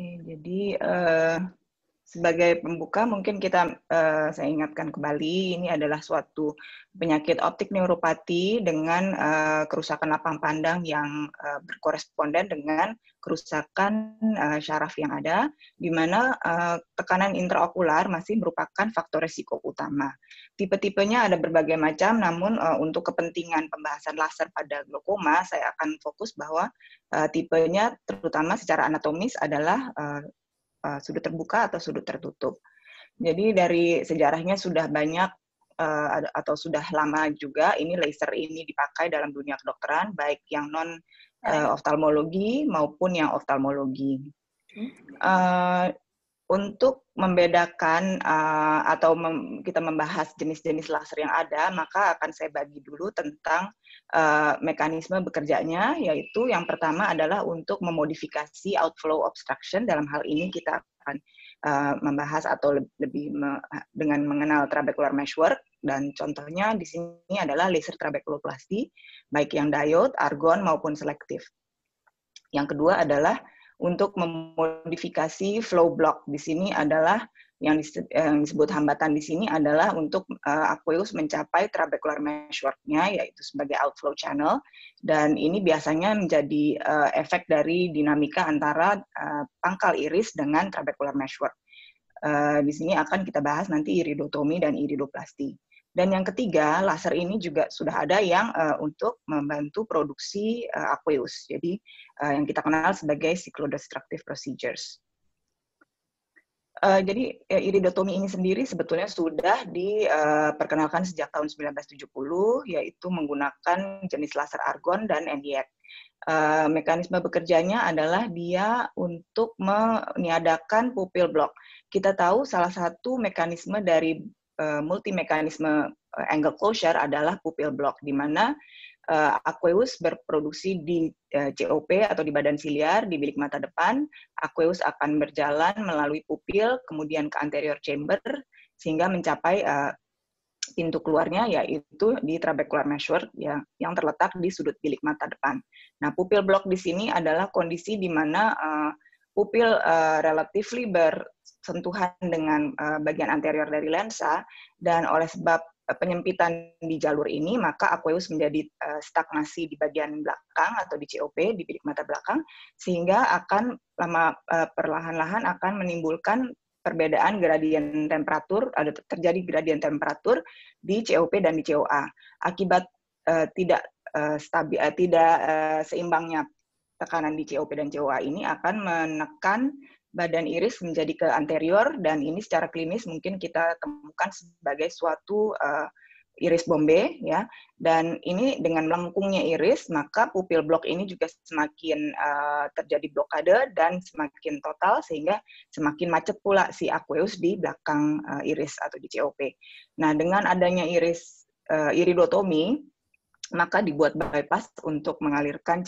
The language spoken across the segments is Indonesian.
Jadi sebagai pembuka mungkin saya ingatkan kembali ini adalah suatu penyakit optik neuropati dengan kerusakan lapang pandang yang berkoresponden dengan kerusakan syaraf yang ada, di mana tekanan intraokular masih merupakan faktor risiko utama. Tipe-tipenya ada berbagai macam, namun untuk kepentingan pembahasan laser pada glaukoma, saya akan fokus bahwa tipenya terutama secara anatomis adalah sudut terbuka atau sudut tertutup. Jadi dari sejarahnya sudah banyak atau sudah lama juga ini laser ini dipakai dalam dunia kedokteran, baik yang non oftalmologi maupun yang oftalmologi. Untuk membedakan atau kita membahas jenis-jenis laser yang ada, maka akan saya bagi dulu tentang mekanisme bekerjanya, yaitu yang pertama adalah untuk memodifikasi outflow obstruction. Dalam hal ini kita akan membahas atau lebih dengan mengenal trabecular meshwork, dan contohnya di sini adalah laser trabeculoplasty, baik yang diode, argon maupun selektif. Yang kedua adalah untuk memodifikasi flow block. Di sini adalah yang disebut hambatan di sini adalah untuk aqueous mencapai trabecular meshwork-nya, yaitu sebagai outflow channel, dan ini biasanya menjadi efek dari dinamika antara pangkal iris dengan trabecular meshwork. Di sini akan kita bahas nanti iridotomi dan iridoplasti. Dan yang ketiga, laser ini juga sudah ada yang untuk membantu produksi aqueous. Jadi yang kita kenal sebagai cyclodestructive procedures. Jadi iridotomi ini sendiri sebetulnya sudah diperkenalkan sejak tahun 1970, yaitu menggunakan jenis laser argon dan Nd:YAG. Mekanisme bekerjanya adalah dia untuk meniadakan pupil block. Kita tahu salah satu mekanisme dari multimekanisme angle closure adalah pupil block, di mana aqueous berproduksi di COP atau di badan siliar, di bilik mata depan. Aqueous akan berjalan melalui pupil, kemudian ke anterior chamber, sehingga mencapai pintu keluarnya, yaitu di trabecular meshwork yang terletak di sudut bilik mata depan. Nah, pupil block di sini adalah kondisi di mana pupil relatively bersentuhan dengan bagian anterior dari lensa, dan oleh sebab penyempitan di jalur ini, maka aqueous menjadi stagnasi di bagian belakang atau di COP, di bilik mata belakang, sehingga akan perlahan-lahan akan menimbulkan perbedaan gradien temperatur, ada terjadi gradien temperatur di COP dan di COA. Akibat tidak seimbangnya tekanan di COP dan COA ini akan menekan badan iris menjadi ke anterior, dan ini secara klinis mungkin kita temukan sebagai suatu iris bombe, ya. Dan ini dengan melengkungnya iris, maka pupil blok ini juga semakin terjadi blokade dan semakin total, sehingga semakin macet pula si aqueous di belakang iris atau di COP. Nah, dengan adanya iridotomi, maka dibuat bypass untuk mengalirkan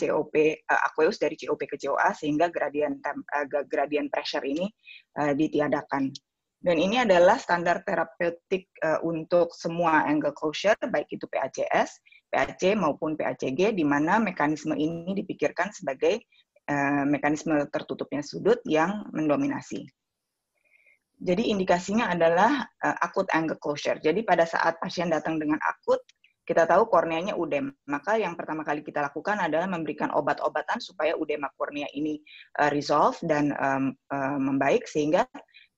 aqueous dari COP ke COA, sehingga gradien pressure ini ditiadakan. Dan ini adalah standar terapeutik untuk semua angle closure, baik itu PACS, PAC maupun PACG, di mana mekanisme ini dipikirkan sebagai mekanisme tertutupnya sudut yang mendominasi. Jadi indikasinya adalah acute angle closure. Jadi pada saat pasien datang dengan akut, kita tahu korneanya udem, maka yang pertama kali kita lakukan adalah memberikan obat-obatan supaya udema kornea ini resolve dan membaik, sehingga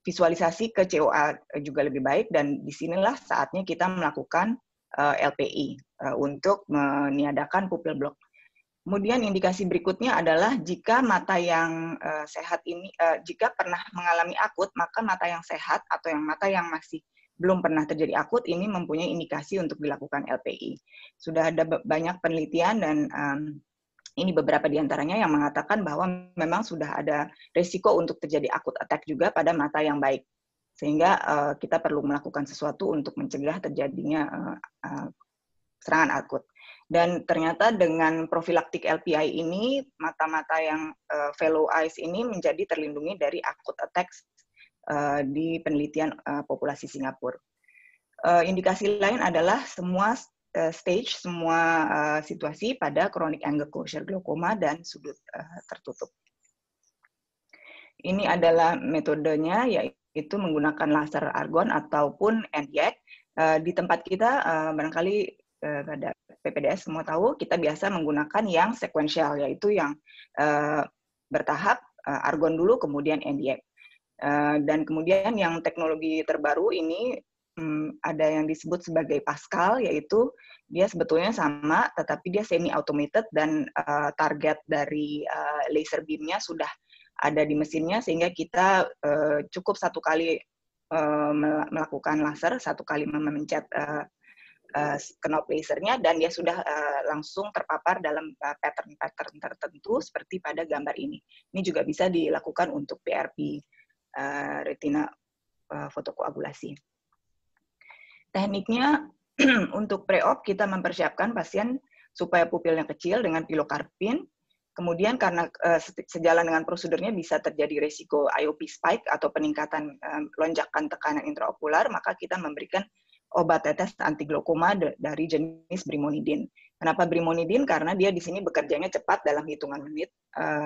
visualisasi ke COA juga lebih baik, dan disinilah saatnya kita melakukan LPI untuk meniadakan pupil block. Kemudian indikasi berikutnya adalah jika mata yang sehat ini, jika pernah mengalami akut, maka mata yang sehat atau mata yang masih belum pernah terjadi akut ini mempunyai indikasi untuk dilakukan LPI. Sudah ada banyak penelitian, dan ini beberapa di antaranya yang mengatakan bahwa memang sudah ada risiko untuk terjadi akut attack juga pada mata yang baik. Sehingga kita perlu melakukan sesuatu untuk mencegah terjadinya serangan akut. Dan ternyata dengan profilaktik LPI ini, mata-mata yang fellow eyes ini menjadi terlindungi dari akut attacks di penelitian populasi Singapura. Indikasi lain adalah semua stage, semua situasi pada chronic angle closure glaukoma dan sudut tertutup. Ini adalah metodenya, yaitu menggunakan laser argon ataupun NDAC. Di tempat kita, barangkali pada PPDS semua tahu, kita biasa menggunakan yang sequential, yaitu yang bertahap, argon dulu, kemudian NDAC. Dan kemudian yang teknologi terbaru ini ada yang disebut sebagai Pascal, yaitu dia sebetulnya sama, tetapi dia semi-automated dan target dari laser beam-nya sudah ada di mesinnya, sehingga kita cukup satu kali melakukan laser, satu kali memencet knob lasernya, dan dia sudah langsung terpapar dalam pattern-pattern tertentu seperti pada gambar ini. Ini juga bisa dilakukan untuk PRP retina fotokoagulasi. Tekniknya untuk pre-op kita mempersiapkan pasien supaya pupilnya kecil dengan pilokarpin. Kemudian karena sejalan dengan prosedurnya bisa terjadi risiko IOP spike atau peningkatan lonjakan tekanan intraokular, maka kita memberikan obat tetes anti glaukoma dari jenis brimonidin. Kenapa brimonidin? Karena dia di sini bekerjanya cepat, dalam hitungan menit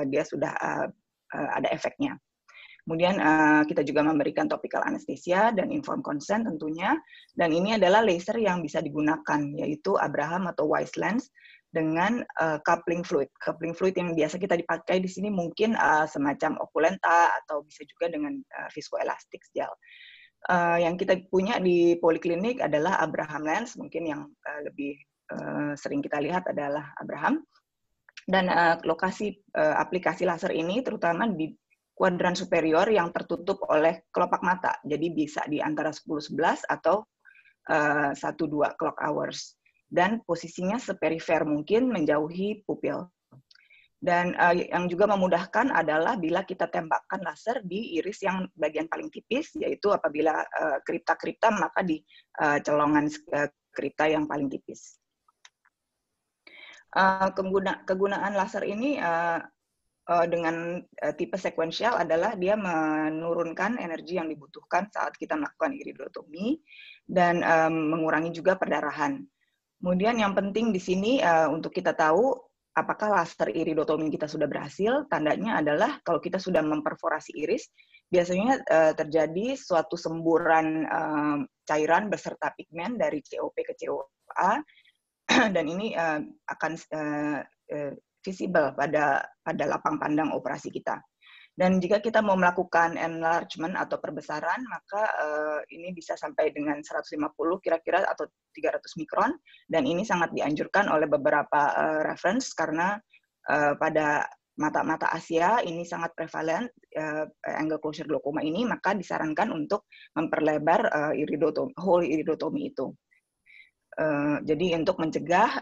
dia sudah ada efeknya. Kemudian kita juga memberikan topical anesthesia dan informed consent tentunya. Dan ini adalah laser yang bisa digunakan, yaitu Abraham atau Wise lens dengan coupling fluid. Coupling fluid yang biasa kita dipakai di sini mungkin semacam Oculenta atau bisa juga dengan viscoelastic gel. Yang kita punya di poliklinik adalah Abraham lens, mungkin yang lebih sering kita lihat adalah Abraham. Dan lokasi aplikasi laser ini terutama di kuadran superior yang tertutup oleh kelopak mata. Jadi bisa di antara 10-11 atau 1-2 clock hours. Dan posisinya seperifer mungkin menjauhi pupil. Dan yang juga memudahkan adalah bila kita tembakkan laser di iris yang bagian paling tipis, yaitu apabila kripta-kripta maka di celongan kripta yang paling tipis. Kegunaan laser ini dengan tipe sekuensial adalah dia menurunkan energi yang dibutuhkan saat kita melakukan iridotomi dan mengurangi juga perdarahan. Kemudian yang penting di sini untuk kita tahu apakah laser iridotomi kita sudah berhasil, tandanya adalah kalau kita sudah memperforasi iris, biasanya terjadi suatu semburan cairan beserta pigmen dari COP ke COA, dan ini akan visible pada lapang pandang operasi kita. Dan jika kita mau melakukan enlargement atau perbesaran, maka ini bisa sampai dengan 150 kira-kira atau 300 mikron, dan ini sangat dianjurkan oleh beberapa reference karena pada mata-mata Asia ini sangat prevalent angle closure glaukoma ini, maka disarankan untuk memperlebar whole iridotomi itu. Jadi untuk mencegah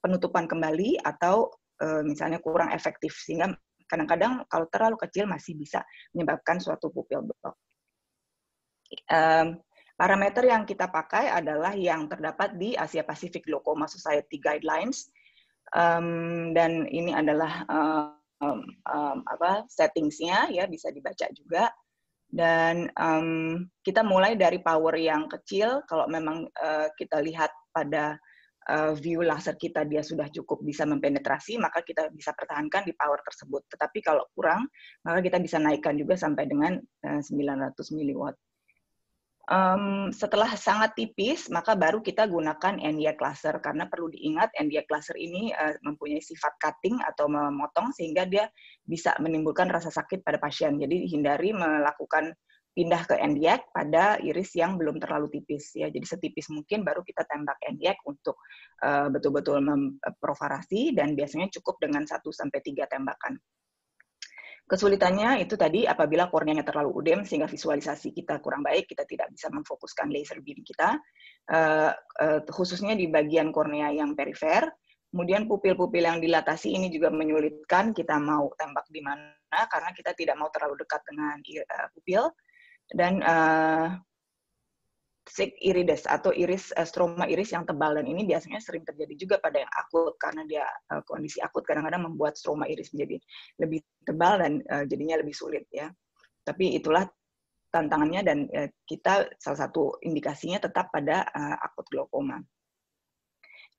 penutupan kembali atau misalnya kurang efektif, sehingga kadang-kadang kalau terlalu kecil masih bisa menyebabkan suatu pupil blok. Parameter yang kita pakai adalah yang terdapat di Asia Pacific Glaucoma Society Guidelines, dan ini adalah settingsnya, ya bisa dibaca juga. Dan kita mulai dari power yang kecil. Kalau memang kita lihat pada view laser kita dia sudah cukup bisa mempenetrasi, maka kita bisa pertahankan di power tersebut. Tetapi kalau kurang, maka kita bisa naikkan juga sampai dengan 900 miliwatt. Setelah sangat tipis, maka baru kita gunakan NDAC laser, karena perlu diingat NDAC laser ini mempunyai sifat cutting atau memotong, sehingga dia bisa menimbulkan rasa sakit pada pasien. Jadi hindari melakukan pindah ke NDAC pada iris yang belum terlalu tipis, ya. Jadi setipis mungkin baru kita tembak NDAC untuk betul-betul memperforasi, dan biasanya cukup dengan 1-3 tembakan. Kesulitannya itu tadi apabila korneanya terlalu udem sehingga visualisasi kita kurang baik, kita tidak bisa memfokuskan laser beam kita, khususnya di bagian kornea yang perifer. Kemudian pupil-pupil yang dilatasi ini juga menyulitkan kita mau tembak di mana, karena kita tidak mau terlalu dekat dengan pupil. Dan sick irides atau iris stroma iris yang tebal, dan ini biasanya sering terjadi juga pada yang akut, karena dia kondisi akut kadang-kadang membuat stroma iris menjadi lebih tebal dan jadinya lebih sulit, ya. Tapi itulah tantangannya, dan kita salah satu indikasinya tetap pada akut glaukoma.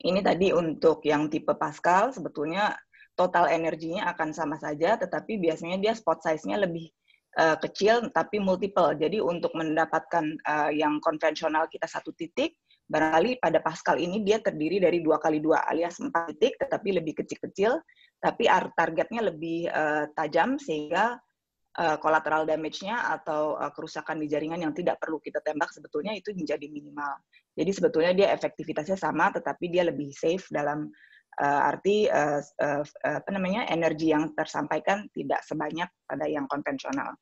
Ini tadi untuk yang tipe Pascal, sebetulnya total energinya akan sama saja, tetapi biasanya dia spot size-nya lebih kecil tapi multiple. Jadi untuk mendapatkan yang konvensional kita 1 titik, barangkali pada Pascal ini dia terdiri dari 2x2 alias 4 titik, tetapi lebih kecil-kecil, tapi targetnya lebih tajam sehingga collateral damage-nya atau kerusakan di jaringan yang tidak perlu kita tembak sebetulnya itu menjadi minimal. Jadi sebetulnya dia efektivitasnya sama, tetapi dia lebih safe dalam arti energi yang tersampaikan tidak sebanyak pada yang konvensional.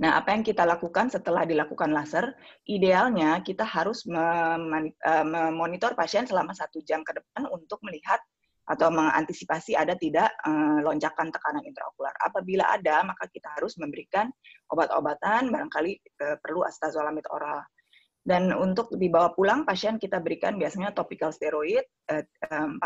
Nah, apa yang kita lakukan setelah dilakukan laser? Idealnya kita harus memonitor pasien selama 1 jam ke depan untuk melihat atau mengantisipasi ada tidak lonjakan tekanan intraokular. Apabila ada, maka kita harus memberikan obat-obatan, barangkali perlu acetazolamid oral. Dan untuk dibawa pulang, pasien kita berikan biasanya topical steroid 4-6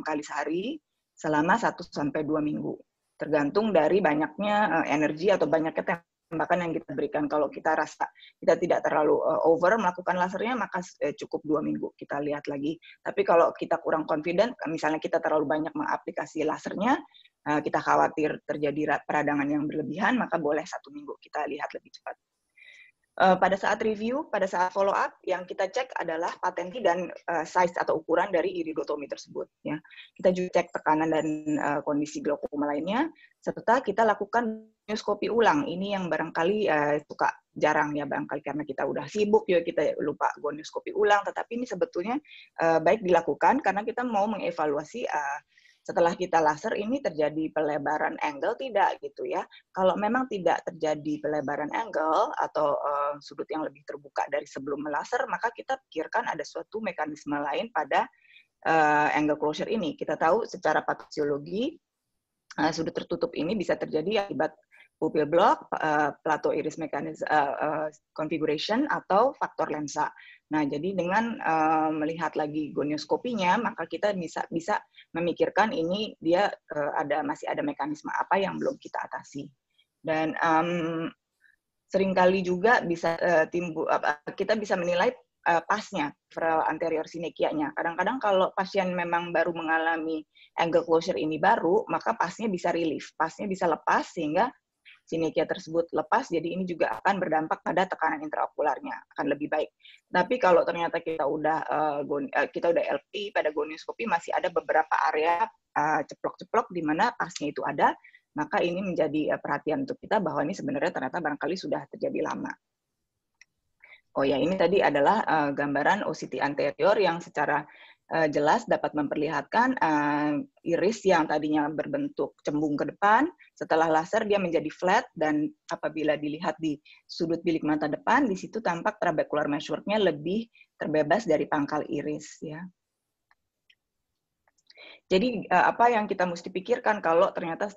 kali sehari selama 1-2 minggu. Tergantung dari banyaknya energi atau banyaknya tembakan yang kita berikan. Kalau kita rasa kita tidak terlalu over melakukan lasernya, maka cukup 2 minggu kita lihat lagi. Tapi kalau kita kurang confident, misalnya kita terlalu banyak mengaplikasi lasernya, kita khawatir terjadi peradangan yang berlebihan, maka boleh 1 minggu kita lihat lebih cepat. Pada saat review, pada saat follow up, yang kita cek adalah patensi dan size atau ukuran dari iridotomi tersebut. Ya. Kita juga cek tekanan dan kondisi glaukoma lainnya, serta kita lakukan gonioskopi ulang. Ini yang barangkali suka jarang ya, barangkali karena kita udah sibuk ya kita lupa gonioskopi ulang. Tetapi ini sebetulnya baik dilakukan karena kita mau mengevaluasi setelah kita laser ini terjadi pelebaran angle tidak gitu ya. Kalau memang tidak terjadi pelebaran angle atau sudut yang lebih terbuka dari sebelum melaser, maka kita pikirkan ada suatu mekanisme lain pada angle closure ini. Kita tahu secara patofisiologi sudut tertutup ini bisa terjadi akibat pupil block, plato iris mechanism configuration atau faktor lensa. Nah, jadi dengan melihat lagi gonioskopinya, maka kita bisa memikirkan ini dia masih ada mekanisme apa yang belum kita atasi. Dan seringkali juga bisa timbul kita bisa menilai pasnya peripheral anterior sinekianya. Kadang-kadang kalau pasien memang baru mengalami angle closure ini baru, maka pasnya bisa relief, pasnya bisa lepas sehingga sinekia tersebut lepas, jadi ini juga akan berdampak pada tekanan intraokularnya, akan lebih baik. Tapi kalau ternyata kita udah LP pada gonioskopi masih ada beberapa area ceplok-ceplok di mana pasnya itu ada, maka ini menjadi perhatian untuk kita bahwa ini sebenarnya ternyata barangkali sudah terjadi lama. Oh ya, ini tadi adalah gambaran OCT anterior yang secara jelas dapat memperlihatkan iris yang tadinya berbentuk cembung ke depan, setelah laser dia menjadi flat, dan apabila dilihat di sudut bilik mata depan, di situ tampak trabecular meshwork-nya lebih terbebas dari pangkal iris. Ya. Jadi apa yang kita mesti pikirkan kalau ternyata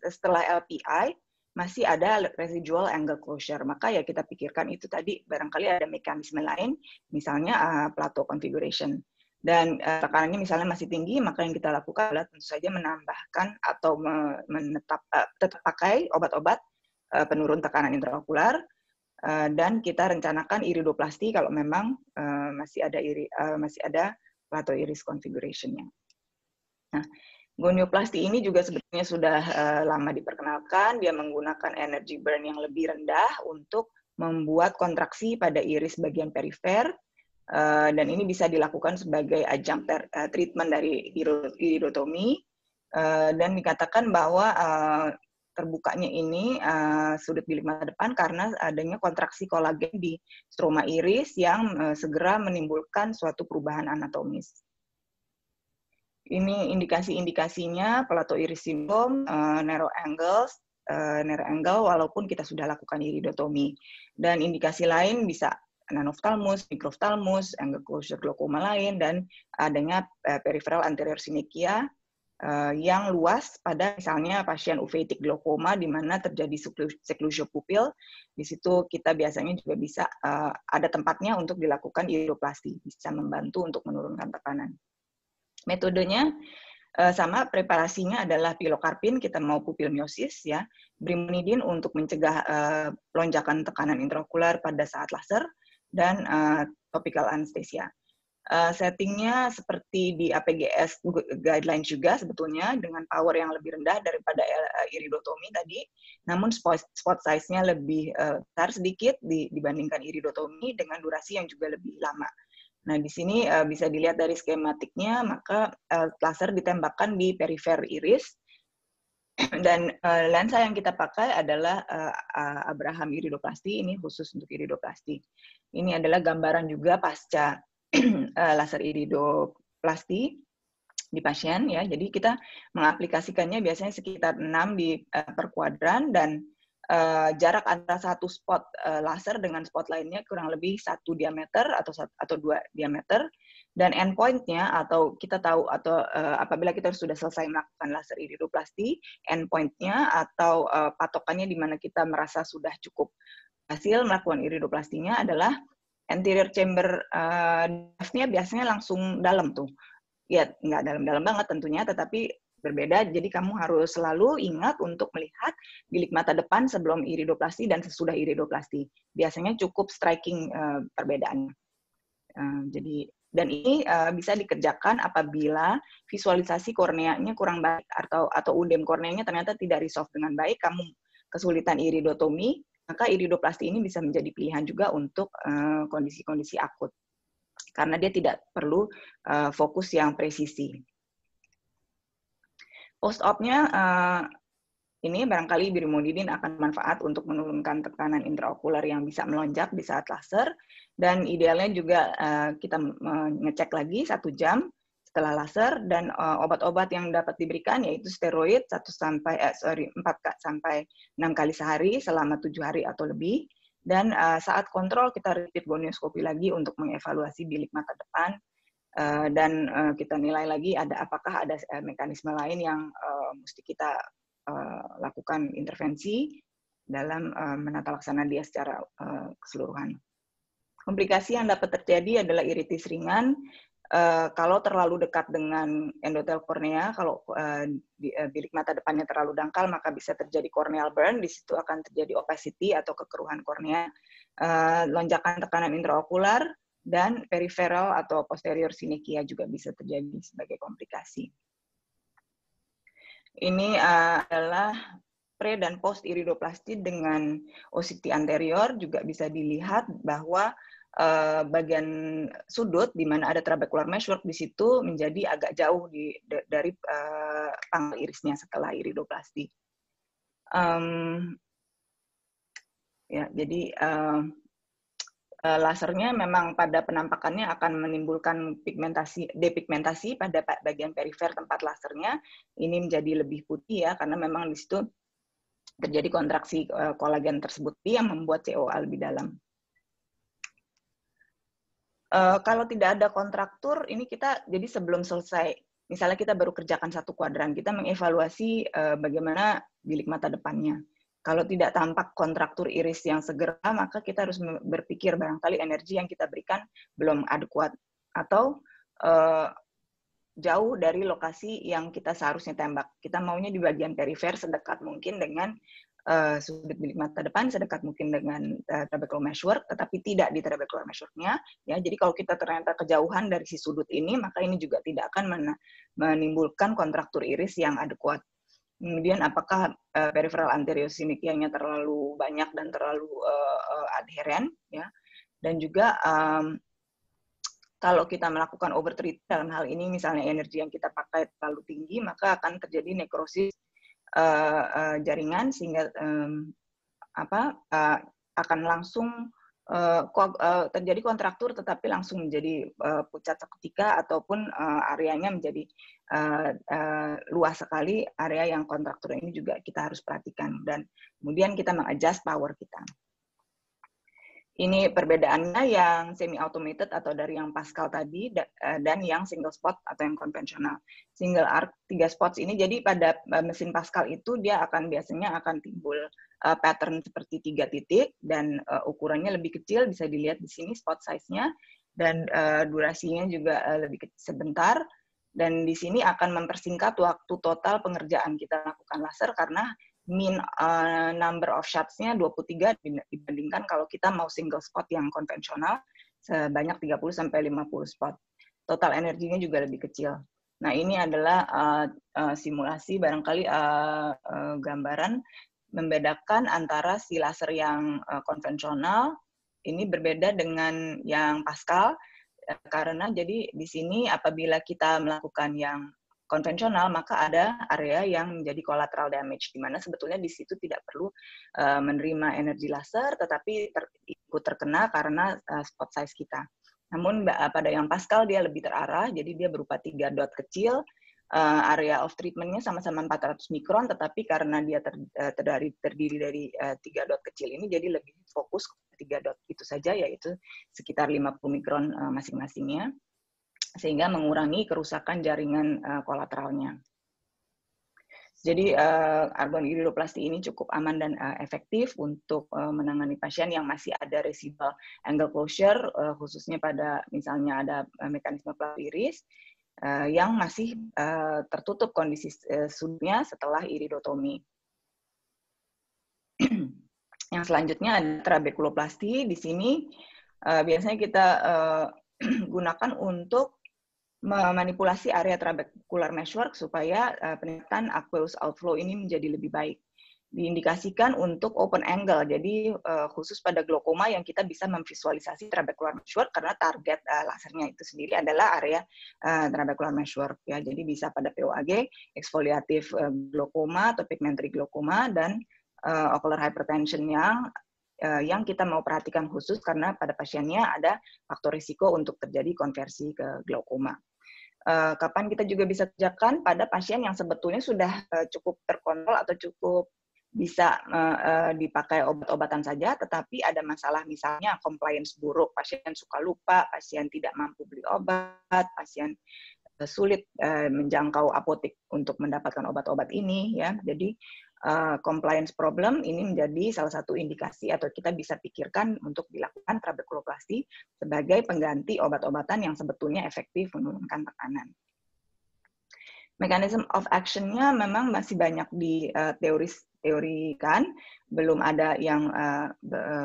setelah LPI, masih ada residual angle closure, maka ya kita pikirkan itu tadi barangkali ada mekanisme lain, misalnya plateau configuration. Dan tekanannya misalnya masih tinggi, maka yang kita lakukan adalah tentu saja menambahkan atau tetap pakai obat-obat penurun tekanan intraokular, dan kita rencanakan iridoplasti kalau memang masih ada plateau iris configuration-nya. Nah, gonioplasti ini juga sebetulnya sudah lama diperkenalkan. Dia menggunakan energy burn yang lebih rendah untuk membuat kontraksi pada iris bagian perifer, dan ini bisa dilakukan sebagai adjunct treatment dari iridotomi, dan dikatakan bahwa terbukanya ini sudut bilik mata depan karena adanya kontraksi kolagen di stroma iris yang segera menimbulkan suatu perubahan anatomis. Ini indikasi-indikasinya, plateau iris syndrome, narrow angle, walaupun kita sudah lakukan iridotomi. Dan indikasi lain bisa nanoftalmus, microftalmus, angle closure glaukoma lain, dan adanya peripheral anterior sinekia yang luas pada misalnya pasien uveitic glaukoma di mana terjadi seclusio pupil. Di situ kita biasanya juga bisa ada tempatnya untuk dilakukan iridoplasti, bisa membantu untuk menurunkan tekanan. Metodenya sama, preparasinya adalah pilokarpin, kita mau pupil miosis ya, brimonidin untuk mencegah lonjakan tekanan intraokular pada saat laser, dan topical anesthesia. Settingnya seperti di APGS guidelines juga sebetulnya, dengan power yang lebih rendah daripada iridotomi tadi, namun spot size-nya lebih besar sedikit dibandingkan iridotomi dengan durasi yang juga lebih lama. Nah, di sini bisa dilihat dari skematiknya, maka laser ditembakkan di perifer iris, dan lensa yang kita pakai adalah Abraham iridoplasti, ini khusus untuk iridoplasti. Ini adalah gambaran juga pasca laser iridoplasti di pasien, ya. Jadi kita mengaplikasikannya biasanya sekitar 6 per kuadran, dan jarak antara satu spot laser dengan spot lainnya kurang lebih 1 diameter atau 2 diameter, dan endpoint-nya, atau kita tahu, atau apabila kita sudah selesai melakukan laser iridoplasti, endpoint-nya atau patokannya di mana kita merasa sudah cukup hasil melakukan iridoplastinya adalah anterior chamber depth-nya biasanya langsung dalam tuh. Ya, nggak dalam-dalam banget tentunya, tetapi berbeda. Jadi kamu harus selalu ingat untuk melihat bilik mata depan sebelum iridoplasti dan sesudah iridoplasti. Biasanya cukup striking perbedaannya. Dan ini bisa dikerjakan apabila visualisasi korneanya kurang baik, atau udem korneanya ternyata tidak resolve dengan baik, kamu kesulitan iridotomi, maka iridoplasti ini bisa menjadi pilihan juga untuk kondisi-kondisi akut, karena dia tidak perlu fokus yang presisi. Post-op-nya, ini barangkali birimodidin akan bermanfaat untuk menurunkan tekanan intraokular yang bisa melonjak di saat laser, dan idealnya juga kita mengecek lagi 1 jam setelah laser, dan obat-obat yang dapat diberikan yaitu steroid 4 sampai 6 kali sehari selama 7 hari atau lebih, dan saat kontrol kita repeat gonioskopi lagi untuk mengevaluasi bilik mata depan, dan kita nilai lagi apakah ada mekanisme lain yang mesti kita lakukan intervensi dalam menata laksana dia secara keseluruhan. Komplikasi yang dapat terjadi adalah iritis ringan. Kalau terlalu dekat dengan endotel kornea, kalau bilik mata depannya terlalu dangkal, maka bisa terjadi corneal burn. Di situ akan terjadi opacity atau kekeruhan kornea, lonjakan tekanan intraokular, dan peripheral atau posterior sinekia juga bisa terjadi sebagai komplikasi. Ini adalah pre dan post iridoplasti dengan OCT anterior. Juga bisa dilihat bahwa bagian sudut di mana ada trabecular meshwork di situ menjadi agak jauh dari pangkal irisnya setelah iridoplasti. Ya, jadi lasernya memang pada penampakannya akan menimbulkan depigmentasi pada bagian perifer tempat lasernya. Ini menjadi lebih putih ya, karena memang di situ terjadi kontraksi kolagen tersebut yang membuat COA lebih dalam. Kalau tidak ada kontraktur, ini kita jadi sebelum selesai, misalnya kita baru kerjakan 1 kuadran, kita mengevaluasi bagaimana bilik mata depannya. Kalau tidak tampak kontraktur iris yang segera, maka kita harus berpikir barangkali energi yang kita berikan belum adekuat, atau jauh dari lokasi yang kita seharusnya tembak. Kita maunya di bagian perifer sedekat mungkin dengan sudut bilik mata depan, sedekat mungkin dengan trabecular meshwork, tetapi tidak di trabecular meshwork-nya. Ya, jadi kalau kita ternyata kejauhan dari si sudut ini, maka ini juga tidak akan menimbulkan kontraktur iris yang adekuat. Kemudian apakah peripheral anterior sinekianya terlalu banyak dan terlalu adheren, ya. Dan juga kalau kita melakukan overtreat dalam hal ini, misalnya energi yang kita pakai terlalu tinggi, maka akan terjadi nekrosis jaringan, sehingga akan langsung terjadi kontraktur tetapi langsung menjadi pucat seketika, ataupun areanya menjadi luas sekali. Area yang kontraktur ini juga kita harus perhatikan, dan kemudian kita mengadjust power kita. Ini perbedaannya yang semi automated atau dari yang Pascal tadi, dan yang single spot atau yang konvensional. Single arc 3 spots ini, jadi pada mesin Pascal itu dia biasanya akan timbul pattern seperti 3 titik, dan ukurannya lebih kecil, bisa dilihat di sini spot size-nya, dan durasinya juga lebih sebentar. Dan di sini akan mempersingkat waktu total pengerjaan kita lakukan laser, karena mean number of shots-nya 23 dibandingkan kalau kita mau single spot yang konvensional sebanyak 30-50 spot. total energinya juga lebih kecil. Nah, ini adalah simulasi, barangkali gambaran membedakan antara si laser yang konvensional ini berbeda dengan yang Pascal, karena jadi di sini apabila kita melakukan yang konvensional, maka ada area yang menjadi collateral damage, di mana sebetulnya di situ tidak perlu menerima energi laser, tetapi ikut terkena karena spot size kita. Namun pada yang Pascal dia lebih terarah, jadi dia berupa 3 dot kecil, area of treatment-nya sama-sama 400 mikron, tetapi karena dia terdiri dari 3 dot kecil ini, jadi lebih fokus ke 3 dot itu saja, yaitu sekitar 50 mikron masing-masingnya, sehingga mengurangi kerusakan jaringan kolateralnya. Jadi argon iridoplasti ini cukup aman dan efektif untuk menangani pasien yang masih ada residual angle closure, khususnya pada misalnya ada mekanisme pelaku iris yang masih tertutup kondisi sudutnya setelah iridotomi. Yang selanjutnya ada trabekuloplasti. Di sini biasanya kita gunakan untuk memanipulasi area trabecular meshwork supaya peningkatan aqueous outflow ini menjadi lebih baik. Diindikasikan untuk open angle, jadi khusus pada glaukoma yang kita bisa memvisualisasi trabecular meshwork karena target lasernya itu sendiri adalah area trabecular meshwork ya. Jadi bisa pada POAG, exfoliative glaukoma atau pigmentary glaukoma, dan ocular hypertension yang kita mau perhatikan khusus karena pada pasiennya ada faktor risiko untuk terjadi konversi ke glaukoma. Kapan kita juga bisa kerjakan pada pasien yang sebetulnya sudah cukup terkontrol atau cukup bisa dipakai obat-obatan saja, tetapi ada masalah misalnya compliance buruk, pasien suka lupa, pasien tidak mampu beli obat, pasien sulit menjangkau apotek untuk mendapatkan obat-obat ini ya. Jadi compliance problem ini menjadi salah satu indikasi atau kita bisa pikirkan untuk dilakukan trabekuloplasti sebagai pengganti obat-obatan yang sebetulnya efektif menurunkan tekanan. Mechanism of action-nya memang masih banyak diteorikan, belum ada yang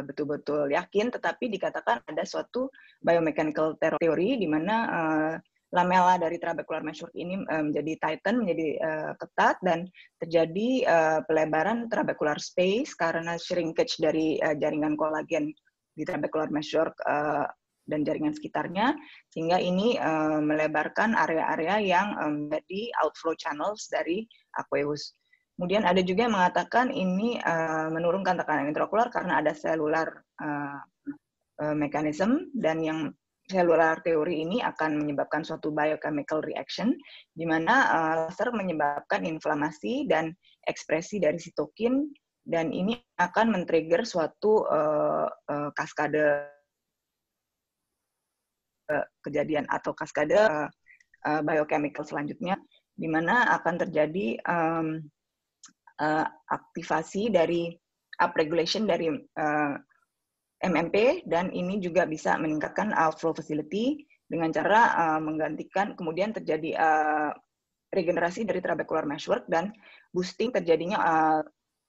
betul-betul yakin, tetapi dikatakan ada suatu biomechanical theory di mana lamela dari trabecular meshwork ini menjadi tighten, menjadi ketat, dan terjadi pelebaran trabecular space karena shrinkage dari jaringan kolagen di trabecular meshwork dan jaringan sekitarnya, sehingga ini melebarkan area-area yang menjadi outflow channels dari aqueous. Kemudian ada juga yang mengatakan ini menurunkan tekanan intraokular karena ada cellular mechanism, dan yang cellular teori ini akan menyebabkan suatu biochemical reaction, di mana laser menyebabkan inflamasi dan ekspresi dari sitokin, dan ini akan men-trigger suatu kaskade kejadian atau kaskade biochemical selanjutnya, di mana akan terjadi aktivasi dari upregulation dari MMP, dan ini juga bisa meningkatkan outflow facility dengan cara menggantikan, kemudian terjadi regenerasi dari trabecular meshwork dan boosting terjadinya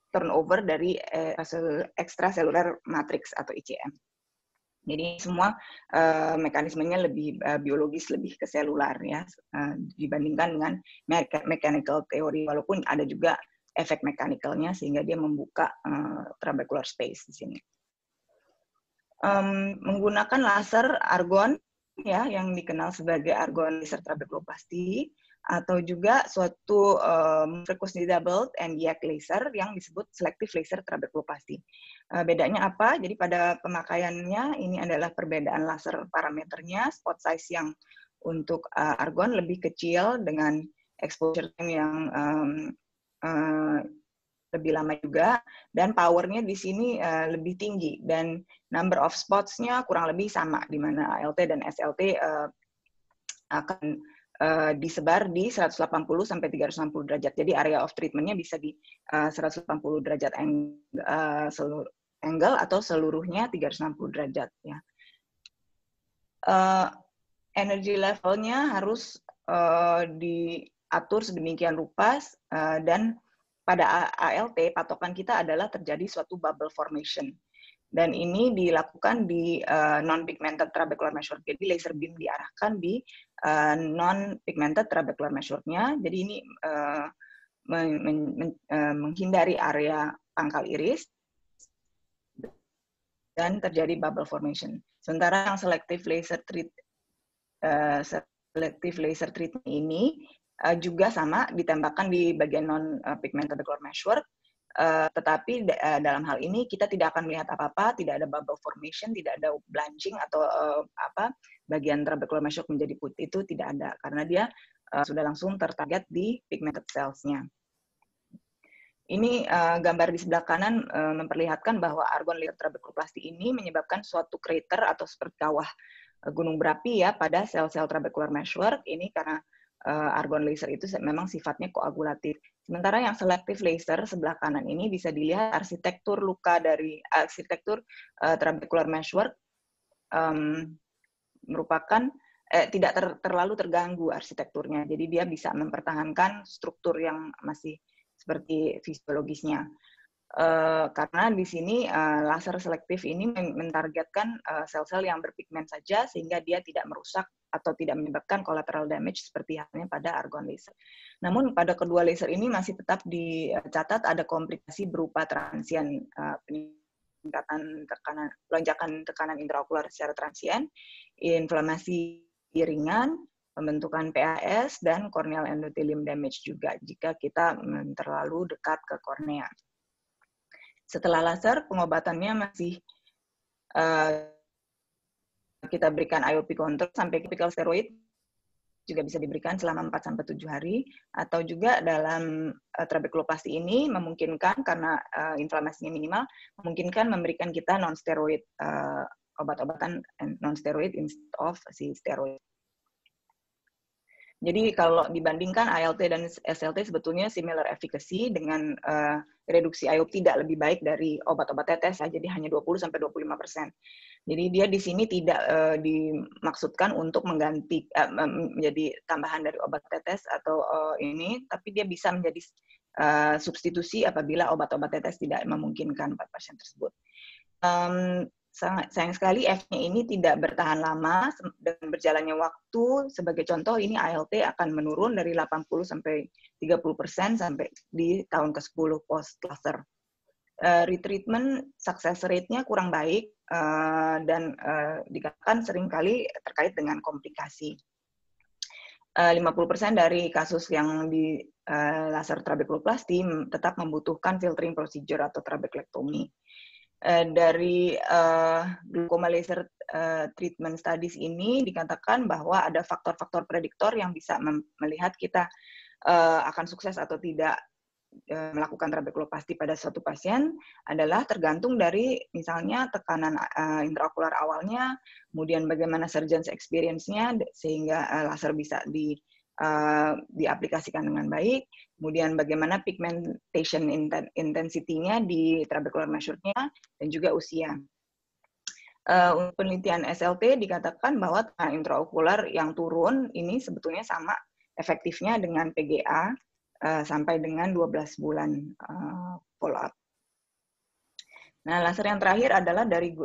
turnover dari extracellular matrix atau ICM. Jadi semua mekanismenya lebih biologis, lebih ke selular ya, dibandingkan dengan mechanical theory, walaupun ada juga efek mechanical-nya sehingga dia membuka trabecular space di sini. Menggunakan laser argon ya, yang dikenal sebagai argon laser trabekuloplasti, atau juga suatu frequency doubled and YAG laser yang disebut selective laser trabekuloplasti. Bedanya apa? Jadi pada pemakaiannya ini adalah perbedaan laser parameternya, spot size yang untuk argon lebih kecil dengan exposure time yang lebih lama juga, dan powernya di sini lebih tinggi, dan number of spots-nya kurang lebih sama, di mana ALT dan SLT akan disebar di 180 sampai 360 derajat. Jadi area of treatment-nya bisa di 180 derajat angle atau seluruhnya 360 derajat ya. Energy level-nya harus diatur sedemikian rupa, dan pada ALT patokan kita adalah terjadi suatu bubble formation. Dan ini dilakukan di non-pigmented trabecular meshwork. Jadi laser beam diarahkan di non-pigmented trabecular meshwork-nya. Jadi ini menghindari area pangkal iris dan terjadi bubble formation. Sementara yang selective laser treatment ini juga sama ditembakkan di bagian non-pigmented trabecular meshwork. Tetapi dalam hal ini kita tidak akan melihat apa-apa, tidak ada bubble formation, tidak ada blanching atau bagian trabecular meshwork menjadi putih, itu tidak ada karena dia sudah langsung tertarget di pigmented cells-nya. Ini gambar di sebelah kanan memperlihatkan bahwa argon laser trabekuloplasti ini menyebabkan suatu crater atau seperti kawah gunung berapi ya pada sel-sel trabecular meshwork. Ini karena argon laser itu memang sifatnya koagulatif. Sementara yang selective laser sebelah kanan ini bisa dilihat arsitektur luka dari arsitektur trabecular meshwork merupakan tidak terlalu terganggu arsitekturnya. Jadi dia bisa mempertahankan struktur yang masih seperti fisiologisnya. Karena di sini laser selektif ini mentargetkan sel-sel yang berpigmen saja sehingga dia tidak merusak atau tidak menyebabkan collateral damage seperti halnya pada argon laser. Namun pada kedua laser ini masih tetap dicatat ada komplikasi berupa transien, peningkatan tekanan, lonjakan tekanan intraokular secara transien, inflamasi ringan, pembentukan PAS, dan corneal endothelium damage juga jika kita terlalu dekat ke kornea. Setelah laser, pengobatannya masih kita berikan IOP control sampai topical steroid juga bisa diberikan selama 4-7 hari, atau juga dalam trabekuloplasti ini memungkinkan karena inflamasinya minimal, memungkinkan memberikan kita non-steroid obat-obatan non-steroid instead of si steroid. Jadi kalau dibandingkan ALT dan SLT sebetulnya similar efficacy dengan reduksi IOP tidak lebih baik dari obat-obat tetes, jadi hanya 20-25%. Jadi dia di sini tidak dimaksudkan untuk mengganti menjadi tambahan dari obat tetes atau ini, tapi dia bisa menjadi substitusi apabila obat-obat tetes tidak memungkinkan pada pasien tersebut. Sayang sekali F-nya ini tidak bertahan lama dengan berjalannya waktu. Sebagai contoh, ini ALT akan menurun dari 80-30% sampai di tahun ke-10 post-laser. Retreatment success rate-nya kurang baik dan dikatakan seringkali terkait dengan komplikasi. 50% dari kasus yang di laser trabekuloplasti tetap membutuhkan filtering procedure atau trabekulektomi. Dari glaucoma laser treatment studies ini dikatakan bahwa ada faktor-faktor prediktor yang bisa melihat kita akan sukses atau tidak melakukan trabekuloplasti pada suatu pasien adalah tergantung dari misalnya tekanan intraokular awalnya, kemudian bagaimana surgeon's experience-nya sehingga laser bisa diaplikasikan dengan baik, kemudian bagaimana pigmentation intensity-nya di trabecular meshwork-nya, dan juga usia. Untuk penelitian SLT dikatakan bahwa tekanan intraokular yang turun ini sebetulnya sama efektifnya dengan PGA sampai dengan 12 bulan follow-up. Nah, laser yang terakhir adalah dari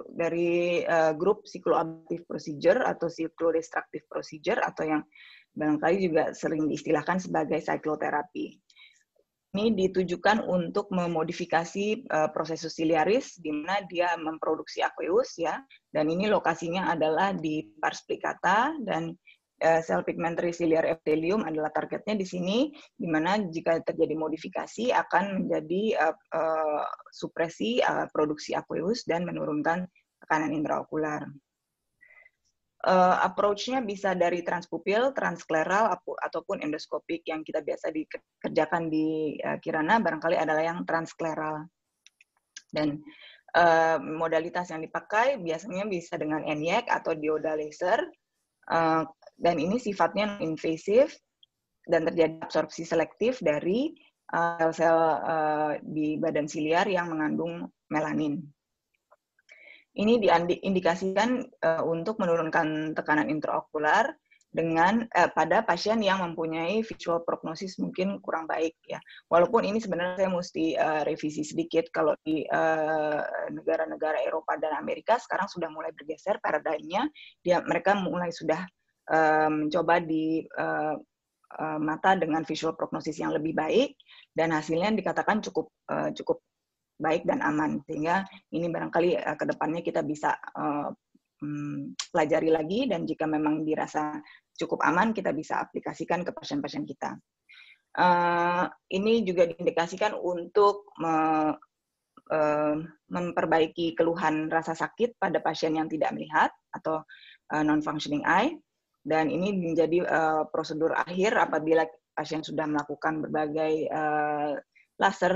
grup cycloablative procedure atau cyclodestructive procedure atau yang barangkali juga sering diistilahkan sebagai cycloterapi. Ini ditujukan untuk memodifikasi prosesus ciliaris, di mana dia memproduksi aqueous, ya, dan ini lokasinya adalah di pars plicata, dan sel pigmentary ciliar epithelium adalah targetnya di sini, di mana jika terjadi modifikasi akan menjadi supresi produksi aqueous dan menurunkan tekanan intraokular. Approach-nya bisa dari transpupil, transkleral, ataupun endoskopik. Yang kita biasa dikerjakan di Kirana barangkali adalah yang transkleral. Dan modalitas yang dipakai biasanya bisa dengan ENIAC atau dioda laser. Dan ini sifatnya invasif dan terjadi absorpsi selektif dari sel-sel di badan siliar yang mengandung melanin. Ini diindikasikan untuk menurunkan tekanan intraokular dengan pada pasien yang mempunyai visual prognosis mungkin kurang baik ya. Walaupun ini sebenarnya saya mesti revisi sedikit, kalau di negara-negara Eropa dan Amerika sekarang sudah mulai bergeser paradigmnya, mereka mulai sudah mencoba di mata dengan visual prognosis yang lebih baik, dan hasilnya dikatakan cukup baik dan aman, sehingga ini barangkali ke depannya kita bisa pelajari lagi, dan jika memang dirasa cukup aman, kita bisa aplikasikan ke pasien-pasien kita. Ini juga diindikasikan untuk memperbaiki keluhan rasa sakit pada pasien yang tidak melihat atau non-functioning eye, dan ini menjadi prosedur akhir apabila pasien sudah melakukan berbagai laser,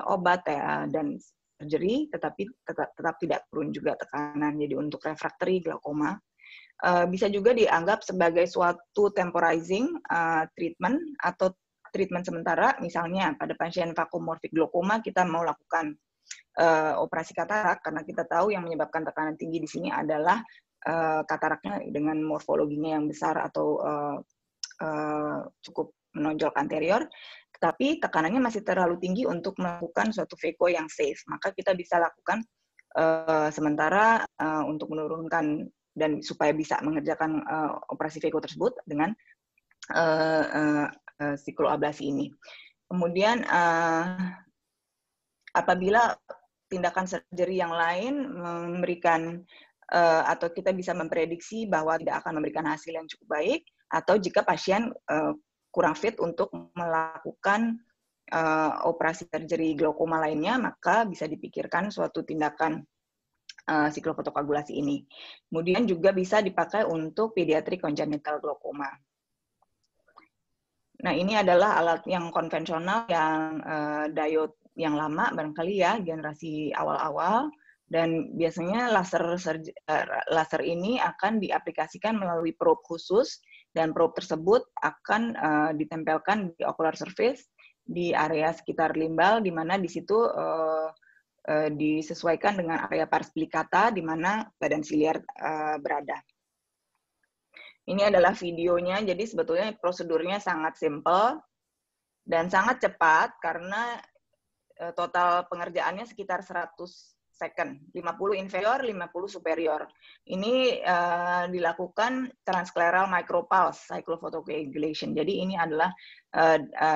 obat, dan surgery, tetapi tetap tidak turun juga tekanan. Jadi untuk refractory glaukoma bisa juga dianggap sebagai suatu temporizing treatment atau treatment sementara. Misalnya pada pasien vakuomorfik glaukoma kita mau lakukan operasi katarak, karena kita tahu yang menyebabkan tekanan tinggi di sini adalah kataraknya dengan morfologinya yang besar atau cukup menonjol anterior, tapi tekanannya masih terlalu tinggi untuk melakukan suatu phaco yang safe. Maka kita bisa lakukan sementara untuk menurunkan dan supaya bisa mengerjakan operasi phaco tersebut dengan sikloablasi ini. Kemudian apabila tindakan surgery yang lain memberikan atau kita bisa memprediksi bahwa tidak akan memberikan hasil yang cukup baik, atau jika pasien kurang fit untuk melakukan operasi surgery glaukoma lainnya, maka bisa dipikirkan suatu tindakan siklofotokoagulasi ini. Kemudian juga bisa dipakai untuk pediatric congenital glaukoma. Nah, ini adalah alat yang konvensional yang diode yang lama barangkali ya, generasi awal-awal, dan biasanya laser ini akan diaplikasikan melalui probe khusus, dan probe tersebut akan ditempelkan di ocular surface di area sekitar limbal, di mana di situ disesuaikan dengan area pars plicata di mana badan siliar berada. Ini adalah videonya, jadi sebetulnya prosedurnya sangat simple dan sangat cepat karena total pengerjaannya sekitar 100 second, 50 inferior, 50 superior. Ini dilakukan transscleral micropulse cyclophotocoagulation. Jadi ini adalah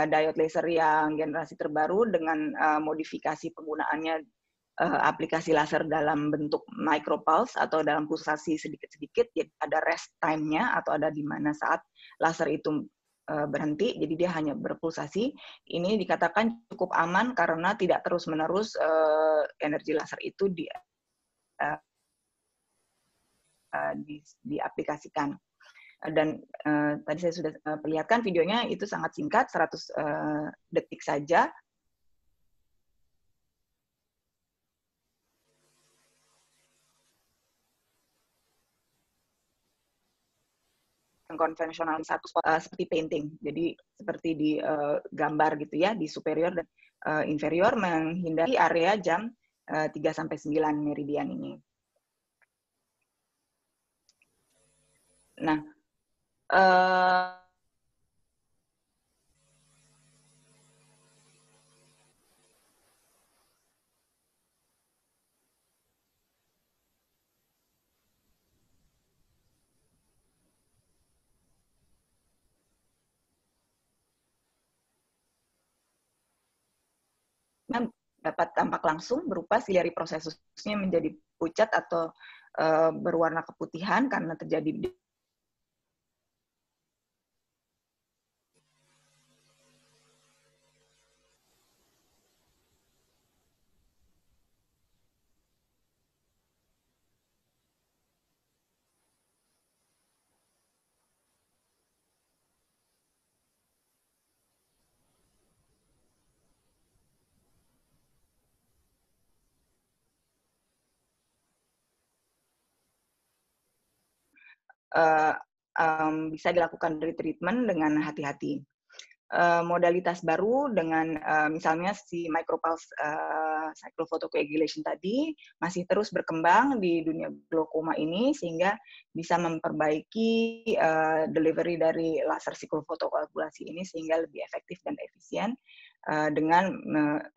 diode laser yang generasi terbaru dengan modifikasi penggunaannya aplikasi laser dalam bentuk micropulse atau dalam pulsasi sedikit-sedikit. Jadi ada rest time-nya atau ada di mana saat laser itu berhenti, jadi dia hanya berpulsasi. Ini dikatakan cukup aman karena tidak terus-menerus energi laser itu diaplikasikan. Dan tadi saya sudah perlihatkan videonya, itu sangat singkat, 100 detik saja. Konvensional satu seperti painting, jadi seperti di gambar gitu ya, di superior dan inferior, menghindari area jam 3-9 meridian ini. Nah, dapat tampak langsung berupa ciliary processusnya menjadi pucat atau berwarna keputihan karena terjadi bisa dilakukan retreatment dengan hati-hati. Modalitas baru dengan misalnya si micropulse cycle photocoagulation tadi masih terus berkembang di dunia glaukoma ini, sehingga bisa memperbaiki delivery dari laser photocoagulasi ini sehingga lebih efektif dan efisien dengan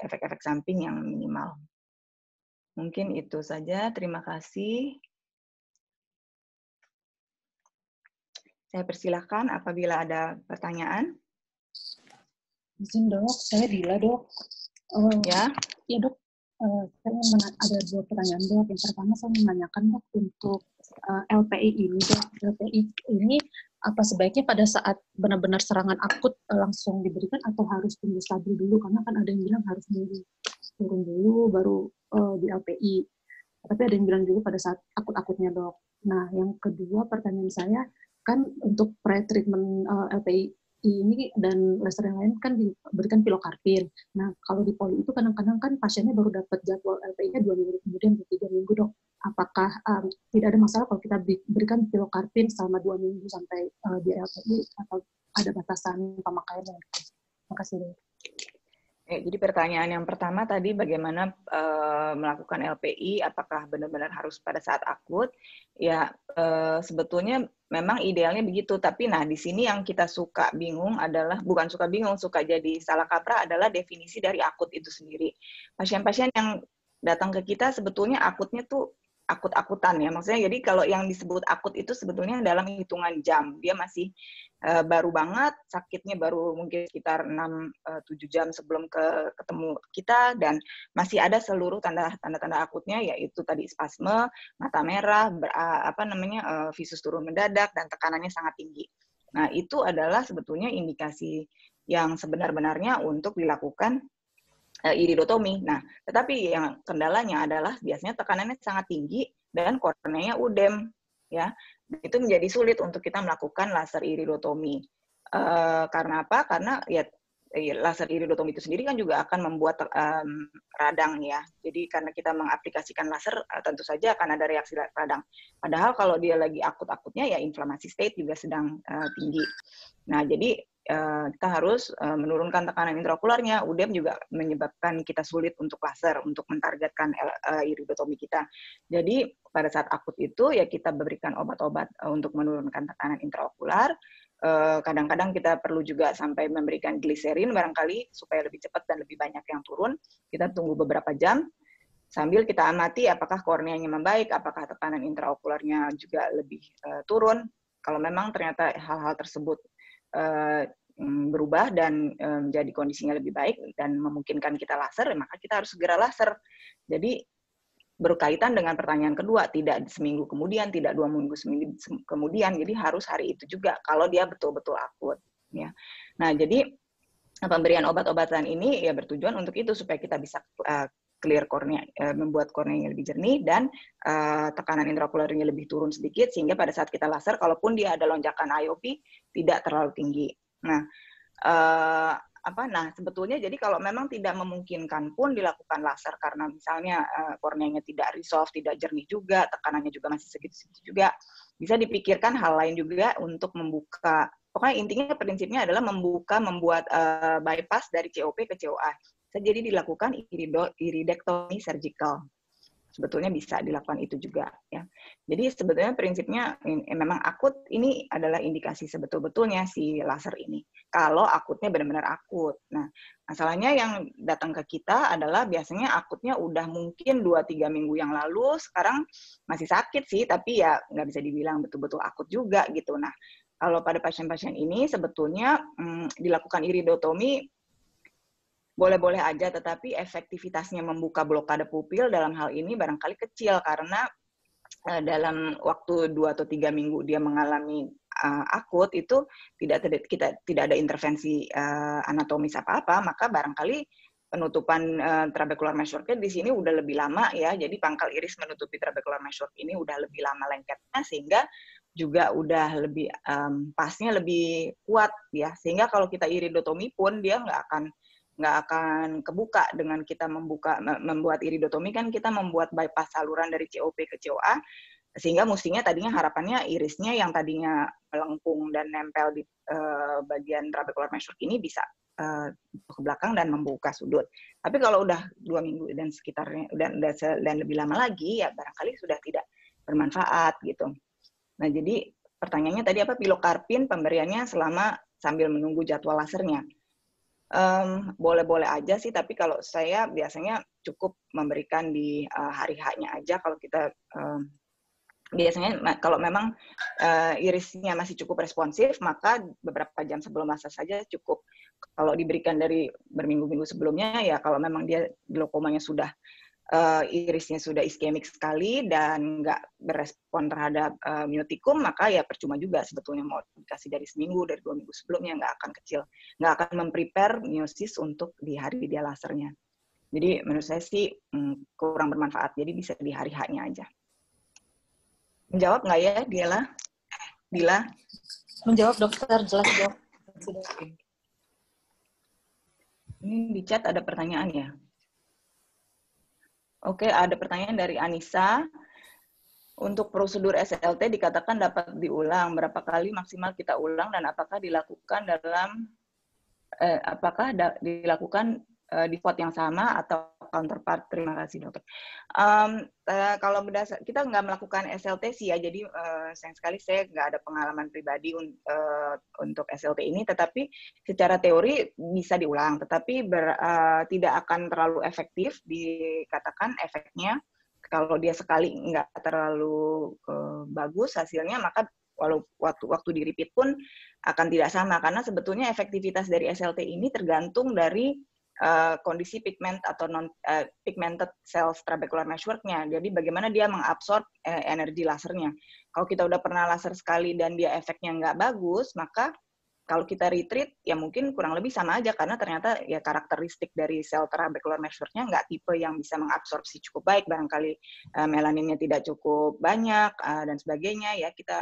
efek-efek samping yang minimal. Mungkin itu saja. Terima kasih. Saya persilahkan apabila ada pertanyaan. Izin dok, saya Dila dok. Ya. Ya dok, saya ada 2 pertanyaan dok. Yang pertama saya menanyakan dok untuk LPI ini dok. LPI ini apa sebaiknya pada saat benar-benar serangan akut langsung diberikan atau harus tunggu stabil dulu? Karena kan ada yang bilang harus nunggu turun dulu baru di LPI. Tapi ada yang bilang juga pada saat akut-akutnya dok. Nah yang kedua pertanyaan saya kan untuk pre-treatment LPI ini dan laser yang lain kan diberikan pilokarpin. Nah, kalau di poli itu kadang-kadang kan pasiennya baru dapat jadwal LPI-nya 2 minggu kemudian atau 3 minggu dok. Apakah tidak ada masalah kalau kita berikan pilokarpin selama 2 minggu sampai di LPI atau ada batasan pemakaiannya? Terima kasih dok. Jadi pertanyaan yang pertama tadi bagaimana melakukan LPI, apakah benar-benar harus pada saat akut? Ya sebetulnya memang idealnya begitu, tapi nah di sini yang kita suka bingung adalah, bukan suka bingung, suka jadi salah kaprah adalah definisi dari akut itu sendiri. Pasien-pasien yang datang ke kita sebetulnya akutnya tuh akut-akutan ya, maksudnya jadi kalau yang disebut akut itu sebetulnya dalam hitungan jam, dia masih baru banget, sakitnya baru mungkin sekitar 6-7 jam sebelum ketemu kita, dan masih ada seluruh tanda-tanda akutnya, yaitu tadi spasme, mata merah, visus turun mendadak, dan tekanannya sangat tinggi. Nah, itu adalah sebetulnya indikasi yang sebenar-benarnya untuk dilakukan iridotomi. Nah, tetapi yang kendalanya adalah biasanya tekanannya sangat tinggi dan korneanya udem, ya. Itu menjadi sulit untuk kita melakukan laser iridotomi. Karena apa? Karena ya laser iridotomi itu sendiri kan juga akan membuat radang ya. Jadi karena kita mengaplikasikan laser, tentu saja akan ada reaksi radang. Padahal kalau dia lagi akut-akutnya ya inflamasi state juga sedang tinggi. Nah, jadi kita harus menurunkan tekanan intraokularnya. UDEM juga menyebabkan kita sulit untuk laser, untuk mentargetkan iridotomi kita. Jadi pada saat akut itu ya kita berikan obat-obat untuk menurunkan tekanan intraokular. Kadang-kadang kita perlu juga sampai memberikan gliserin barangkali supaya lebih cepat dan lebih banyak yang turun. Kita tunggu beberapa jam sambil kita amati apakah korneanya membaik, apakah tekanan intraokularnya juga lebih turun. Kalau memang ternyata hal-hal tersebut berubah dan menjadi kondisinya lebih baik dan memungkinkan kita laser, maka kita harus segera laser. Jadi berkaitan dengan pertanyaan kedua, tidak seminggu kemudian, tidak 2 minggu kemudian, jadi harus hari itu juga kalau dia betul-betul akut. Ya. Nah, jadi pemberian obat-obatan ini ya bertujuan untuk itu supaya kita bisa clear kornea, membuat korneanya lebih jernih dan tekanan intraokularnya lebih turun sedikit sehingga pada saat kita laser, kalaupun dia ada lonjakan IOP tidak terlalu tinggi. Nah, nah sebetulnya jadi kalau memang tidak memungkinkan pun dilakukan laser karena misalnya korneanya tidak resolve, tidak jernih juga, tekanannya juga masih segitu-segitu juga, bisa dipikirkan hal lain juga untuk membuka. Pokoknya intinya prinsipnya adalah membuat bypass dari COP ke COA. Jadi dilakukan iridektomi surgical. Sebetulnya bisa dilakukan itu juga ya. Jadi sebetulnya prinsipnya memang akut ini adalah indikasi sebetul-betulnya si laser ini. Kalau akutnya benar-benar akut. Nah, masalahnya yang datang ke kita adalah biasanya akutnya udah mungkin 2-3 minggu yang lalu, sekarang masih sakit sih, tapi ya nggak bisa dibilang betul-betul akut juga gitu. Nah, kalau pada pasien-pasien ini sebetulnya dilakukan iridotomi boleh-boleh aja, tetapi efektivitasnya membuka blokade pupil dalam hal ini barangkali kecil karena dalam waktu 2 atau 3 minggu dia mengalami akut itu tidak ada intervensi anatomis apa-apa, maka barangkali penutupan trabecular meshwork di sini udah lebih lama ya, jadi pangkal iris menutupi trabecular meshwork ini udah lebih lama lengketnya sehingga juga udah lebih pasnya lebih kuat ya, sehingga kalau kita iridotomi pun dia nggak akan kebuka dengan kita membuat iridotomi, kan kita membuat bypass saluran dari COP ke COA, sehingga mestinya tadinya harapannya irisnya yang tadinya melengkung dan nempel di bagian trabecular meshwork ini bisa ke belakang dan membuka sudut. Tapi kalau udah 2 minggu dan sekitarnya dan lebih lama lagi, ya barangkali sudah tidak bermanfaat gitu. Nah, jadi pertanyaannya tadi apa, pilokarpin pemberiannya selama sambil menunggu jadwal lasernya. Boleh-boleh aja sih, tapi kalau saya biasanya cukup memberikan di hari H-nya aja. Kalau kita biasanya kalau memang irisnya masih cukup responsif, maka beberapa jam sebelum laser saja cukup. Kalau diberikan dari berminggu-minggu sebelumnya, ya kalau memang dia glaukomanya sudah irisnya sudah iskemik sekali dan nggak berespon terhadap miotikum, maka ya percuma juga sebetulnya mau dikasih dari seminggu, dari 2 minggu sebelumnya, nggak akan kecil, nggak akan memprepare miosis untuk di hari dia lasernya. Jadi menurut saya sih kurang bermanfaat, jadi bisa di hari H-nya aja. Menjawab nggak ya, Dila? Menjawab, dokter. Jelas, dok. Ini di chat ada pertanyaan ya? Oke, ada pertanyaan dari Anissa. Untuk prosedur SLT dikatakan dapat diulang. Berapa kali maksimal kita ulang dan apakah dilakukan dilakukan di spot yang sama atau counterpart? Terima kasih, dokter. Kalau kita nggak melakukan SLT sih ya, jadi sayang sekali saya nggak ada pengalaman pribadi untuk SLT ini, tetapi secara teori bisa diulang, tetapi tidak akan terlalu efektif, dikatakan efeknya kalau dia sekali nggak terlalu bagus hasilnya, maka waktu di repeat pun akan tidak sama, karena sebetulnya efektivitas dari SLT ini tergantung dari kondisi pigment atau non-pigmented cells trabecular meshwork-nya. Jadi bagaimana dia mengabsorb energi lasernya. Kalau kita udah pernah laser sekali dan dia efeknya nggak bagus, maka kalau kita retreat, ya mungkin kurang lebih sama aja, karena ternyata ya karakteristik dari sel trabecular meshwork-nya nggak tipe yang bisa mengabsorpsi cukup baik, barangkali melaninnya tidak cukup banyak, dan sebagainya, ya kita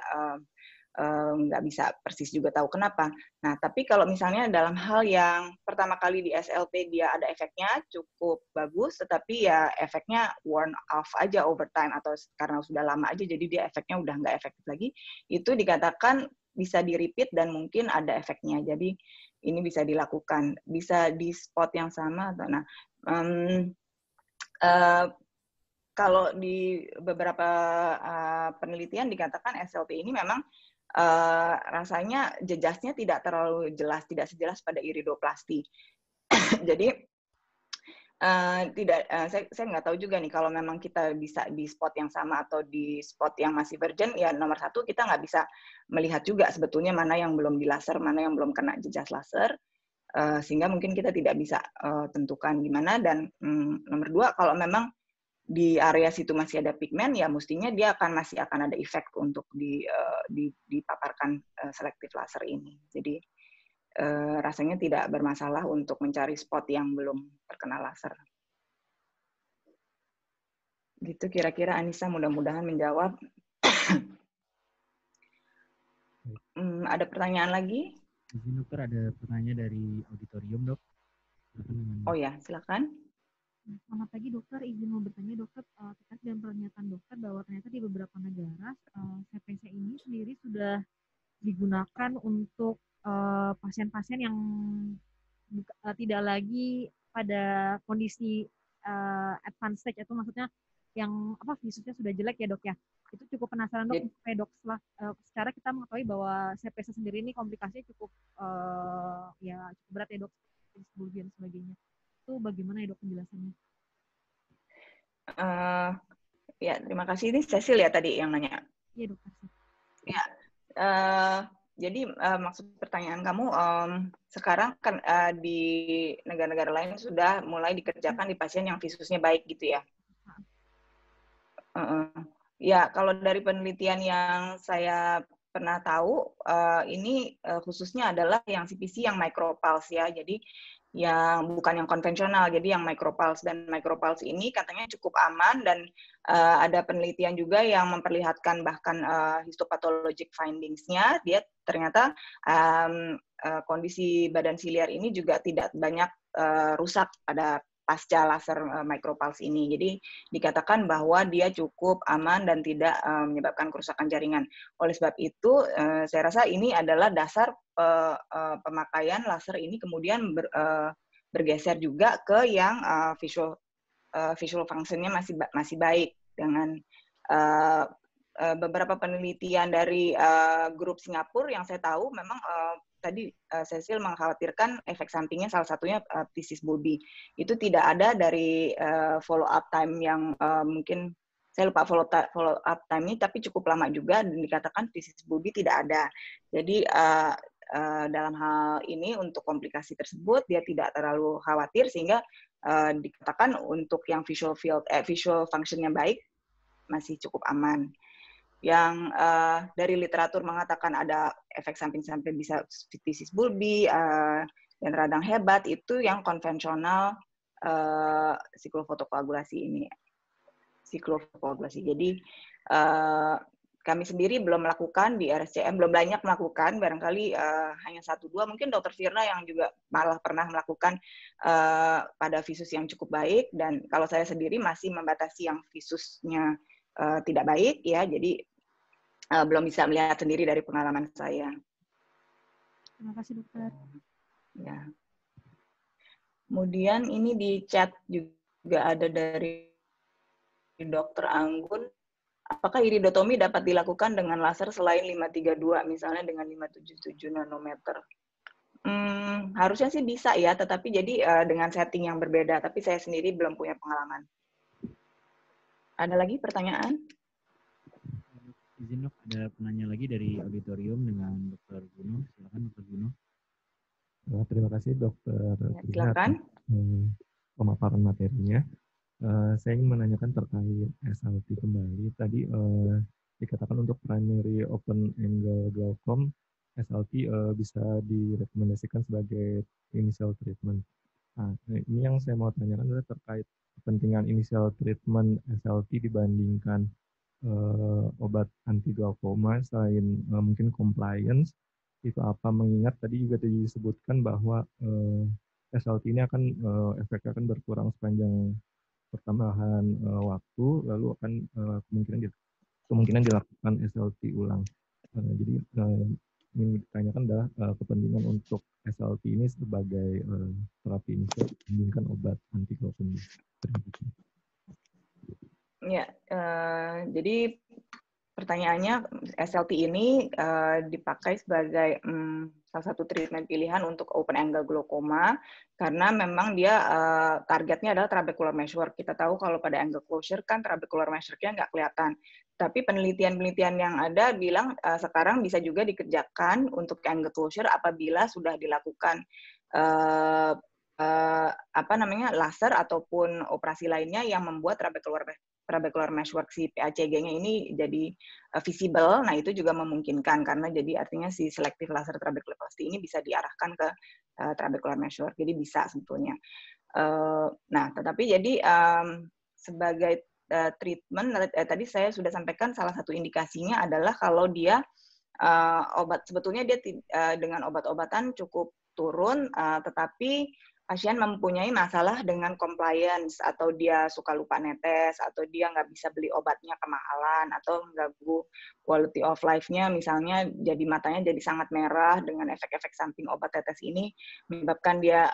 nggak bisa persis juga tahu kenapa. Nah, tapi kalau misalnya dalam hal yang pertama kali di SLT dia ada efeknya cukup bagus, tetapi ya efeknya worn off aja over time, atau karena sudah lama aja jadi dia efeknya udah nggak efektif lagi, itu dikatakan bisa di-repeat dan mungkin ada efeknya. Jadi ini bisa dilakukan, bisa di spot yang sama. Atau kalau di beberapa penelitian dikatakan SLT ini memang rasanya jejasnya tidak terlalu jelas, tidak sejelas pada iridoplasti. Jadi saya nggak tahu juga nih kalau memang kita bisa di spot yang sama atau di spot yang masih virgin, ya nomor satu kita nggak bisa melihat juga sebetulnya mana yang belum di laser, mana yang belum kena jejas laser, sehingga mungkin kita tidak bisa tentukan gimana. Dan nomor dua, kalau memang di area situ masih ada pigmen, ya mestinya dia masih akan ada efek untuk dipaparkan selektif laser ini. Jadi rasanya tidak bermasalah untuk mencari spot yang belum terkena laser. Gitu kira-kira, Anissa, mudah-mudahan menjawab. Ada pertanyaan lagi? Izin dokter, ada pertanyaan dari auditorium, dok. Oh ya, silakan. Selamat pagi dokter, izin mau bertanya dokter terkait dengan pernyataan dokter bahwa ternyata di beberapa negara CPC ini sendiri sudah digunakan untuk pasien-pasien yang tidak lagi pada kondisi advanced stage, itu maksudnya yang visusnya sudah jelek ya dok ya. Itu cukup penasaran dok, dok secara kita mengetahui bahwa CPC sendiri ini komplikasinya cukup cukup berat ya dok, disebulgi dan sebagainya. Itu bagaimana ya dok penjelasannya? Ya, terima kasih. Ini Cecil ya tadi yang nanya. Iya dokter. Ya, jadi maksud pertanyaan kamu, sekarang kan di negara-negara lain sudah mulai dikerjakan di pasien yang visusnya baik gitu ya? Ya, kalau dari penelitian yang saya pernah tahu, ini khususnya adalah yang CPC yang micropulse ya, jadi yang bukan yang konvensional, jadi yang micropulse. Dan micropulse ini katanya cukup aman, dan ada penelitian juga yang memperlihatkan bahkan histopathologic findings-nya, dia ternyata kondisi badan siliar ini juga tidak banyak rusak pada pasca laser micropulse ini. Jadi dikatakan bahwa dia cukup aman dan tidak menyebabkan kerusakan jaringan. Oleh sebab itu, saya rasa ini adalah dasar pemakaian laser ini kemudian bergeser juga ke yang visual function-nya masih baik dengan beberapa penelitian dari grup Singapura yang saya tahu memang tadi Cecil mengkhawatirkan efek sampingnya salah satunya phthisis bulbi. Itu tidak ada dari follow up time yang mungkin saya lupa follow up time-nya tapi cukup lama juga dan dikatakan phthisis bulbi tidak ada. Jadi dalam hal ini untuk komplikasi tersebut dia tidak terlalu khawatir sehingga dikatakan untuk yang visual function-nya baik masih cukup aman. Yang dari literatur mengatakan ada efek samping sampai bisa phthisis bulbi dan radang hebat itu yang konvensional siklofotokoagulasi ini. Jadi kami sendiri belum melakukan di RSCM, belum banyak melakukan, barangkali hanya 1-2, mungkin Dr. Firna yang juga malah pernah melakukan pada visus yang cukup baik, dan kalau saya sendiri masih membatasi yang visusnya tidak baik, ya, jadi belum bisa melihat sendiri dari pengalaman saya. Terima kasih, Dokter. Ya. Kemudian ini di chat juga ada dari Dr. Anggun. Apakah iridotomi dapat dilakukan dengan laser selain 532, misalnya dengan 577 nanometer? Harusnya sih bisa ya, tetapi jadi dengan setting yang berbeda. Tapi saya sendiri belum punya pengalaman. Ada lagi pertanyaan? Izin dok, ada penanya lagi dari auditorium dengan Dr. Guno. Silakan Dr. Guno. Terima kasih Dr. Silakan. Pemaparan materinya. Saya ingin menanyakan terkait SLT kembali. Tadi dikatakan untuk primary open angle glaucom, SLT bisa direkomendasikan sebagai initial treatment. Nah, ini yang saya mau tanyakan adalah terkait kepentingan initial treatment SLT dibandingkan obat anti glaukoma selain mungkin compliance itu apa, mengingat tadi juga disebutkan bahwa SLT ini akan efeknya akan berkurang sepanjang pertambahan waktu, lalu akan kemungkinan dilakukan SLT ulang. Jadi yang ditanyakan adalah kepentingan untuk SLT ini sebagai terapi inisial dibandingkan obat anti glaukoma. Terima kasih. Ya, jadi pertanyaannya SLT ini dipakai sebagai salah satu treatment pilihan untuk open angle glaucoma karena memang dia targetnya adalah trabecular meshwork. Kita tahu kalau pada angle closure kan trabecular meshwork-nya nggak kelihatan. Tapi penelitian-penelitian yang ada bilang sekarang bisa juga dikerjakan untuk angle closure apabila sudah dilakukan laser ataupun operasi lainnya yang membuat trabecular meshwork si PACG-nya ini jadi visible. Nah, itu juga memungkinkan karena jadi artinya si selective laser trabeculoplasty ini bisa diarahkan ke trabecular meshwork. Jadi bisa sebetulnya. Nah, tetapi jadi sebagai treatment tadi saya sudah sampaikan salah satu indikasinya adalah kalau dia sebetulnya dia dengan obat-obatan cukup turun, tetapi pasien mempunyai masalah dengan compliance, atau dia suka lupa netes, atau dia nggak bisa beli obatnya kemahalan, atau mengganggu quality of life-nya, misalnya jadi matanya jadi sangat merah dengan efek-efek samping obat tetes ini, menyebabkan dia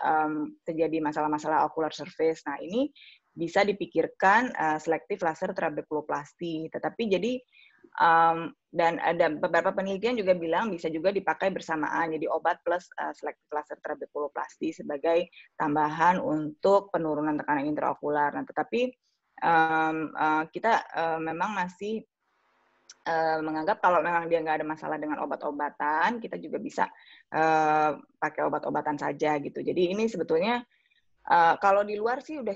terjadi masalah-masalah ocular surface. Nah, ini bisa dipikirkan selective laser trabeculoplasty. Tetapi jadi dan ada beberapa penelitian juga bilang bisa juga dipakai bersamaan, jadi obat plus selective laser trabeculoplasty sebagai tambahan untuk penurunan tekanan intraokular. Nah, tetapi kita memang masih menganggap kalau memang dia nggak ada masalah dengan obat-obatan, kita juga bisa pakai obat-obatan saja gitu. Jadi ini sebetulnya kalau di luar sih udah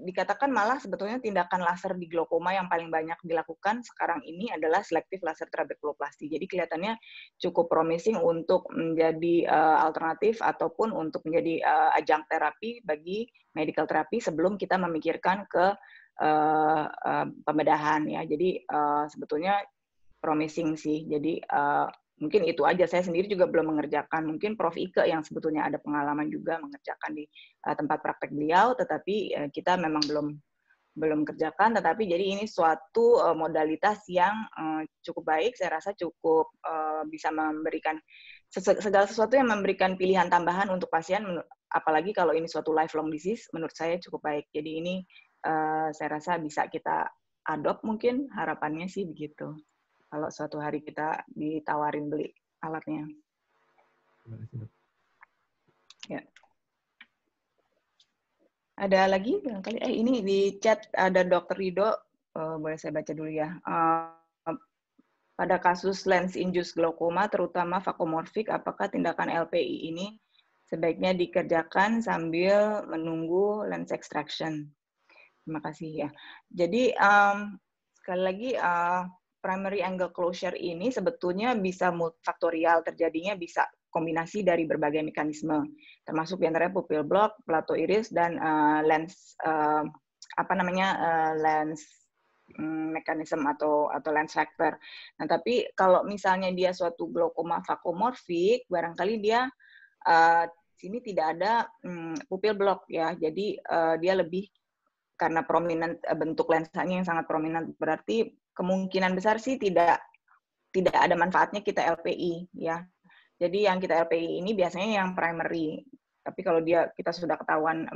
dikatakan malah sebetulnya tindakan laser di glaukoma yang paling banyak dilakukan sekarang ini adalah selective laser trabeculoplasty. Jadi kelihatannya cukup promising untuk menjadi alternatif ataupun untuk menjadi adjunct terapi bagi medical terapi sebelum kita memikirkan ke pembedahan ya. Jadi sebetulnya promising sih. Jadi mungkin itu aja. Saya sendiri juga belum mengerjakan. Mungkin Prof. Ike yang sebetulnya ada pengalaman juga mengerjakan di tempat praktek beliau, tetapi kita memang belum kerjakan. Tetapi jadi ini suatu modalitas yang cukup baik. Saya rasa cukup bisa memberikan segala sesuatu yang memberikan pilihan tambahan untuk pasien. Apalagi kalau ini suatu lifelong disease, menurut saya cukup baik. Jadi ini saya rasa bisa kita adopt, mungkin harapannya sih begitu. Kalau suatu hari kita ditawarin beli alatnya. Terima kasih, Dok. Ya. Ada lagi barangkali? Ini di chat ada Dr. Rido, boleh saya baca dulu ya. Pada kasus lens-induced glaukoma, terutama vakomorfik, apakah tindakan LPI ini sebaiknya dikerjakan sambil menunggu lens extraction? Terima kasih ya. Jadi sekali lagi primary angle closure ini sebetulnya bisa multifaktorial, terjadinya bisa kombinasi dari berbagai mekanisme, termasuk diantaranya pupil block, plato iris, dan lens lens mekanisme atau lens factor. Nah, tapi kalau misalnya dia suatu glaukoma vakomorfik, barangkali dia sini tidak ada pupil block ya, jadi dia lebih karena prominent bentuk lensanya yang sangat prominent, berarti kemungkinan besar sih tidak ada manfaatnya kita LPI ya. Jadi yang kita LPI ini biasanya yang primary. Tapi kalau kita sudah ketahuan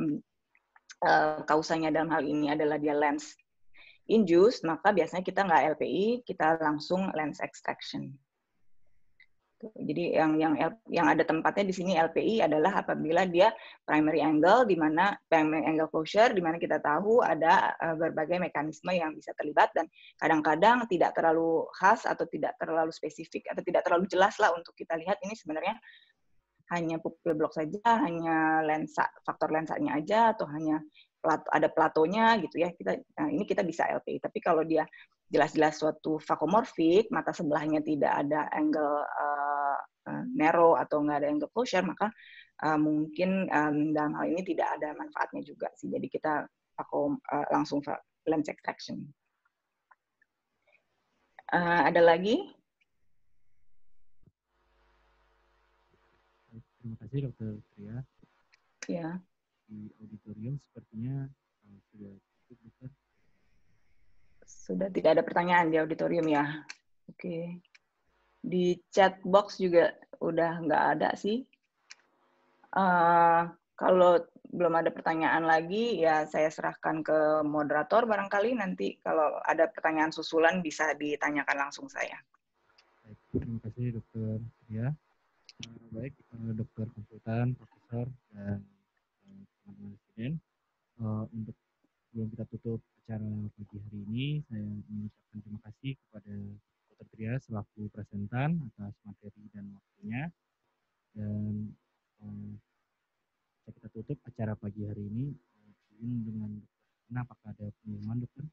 kausanya dalam hal ini adalah dia lens induced, maka biasanya kita nggak LPI, kita langsung lens extraction. Jadi yang ada tempatnya di sini LPI adalah apabila dia primary angle, di mana primary angle closure, di mana kita tahu ada berbagai mekanisme yang bisa terlibat dan kadang-kadang tidak terlalu khas atau tidak terlalu spesifik atau tidak terlalu jelas lah untuk kita lihat ini sebenarnya hanya pupil block saja, hanya faktor lensanya aja, atau hanya ada platonya gitu ya. Ini kita bisa LPI. Tapi kalau dia jelas-jelas suatu vakomorfik, mata sebelahnya tidak ada angle narrow atau nggak ada angle closure, maka mungkin dalam hal ini tidak ada manfaatnya juga sih. Jadi kita langsung lens extraction. Ada lagi? Terima kasih Dr. Tria. Ya. Di auditorium sepertinya sudah cukup, Dokter. Sudah tidak ada pertanyaan di auditorium ya. Oke. Di chat box juga udah nggak ada sih. Kalau belum ada pertanyaan lagi, ya saya serahkan ke moderator barangkali nanti kalau ada pertanyaan susulan bisa ditanyakan langsung saya. Baik, terima kasih Dokter Tria. Baik, dokter konsultan, profesor, dan teman-teman student. Untuk sebelum kita tutup acara pagi hari ini, saya mengucapkan terima kasih kepada Dr. Tria selaku presentan atas materi dan waktunya. Dan kita tutup acara pagi hari ini. Dengan Dokter, apakah ada pengumuman, Dokter?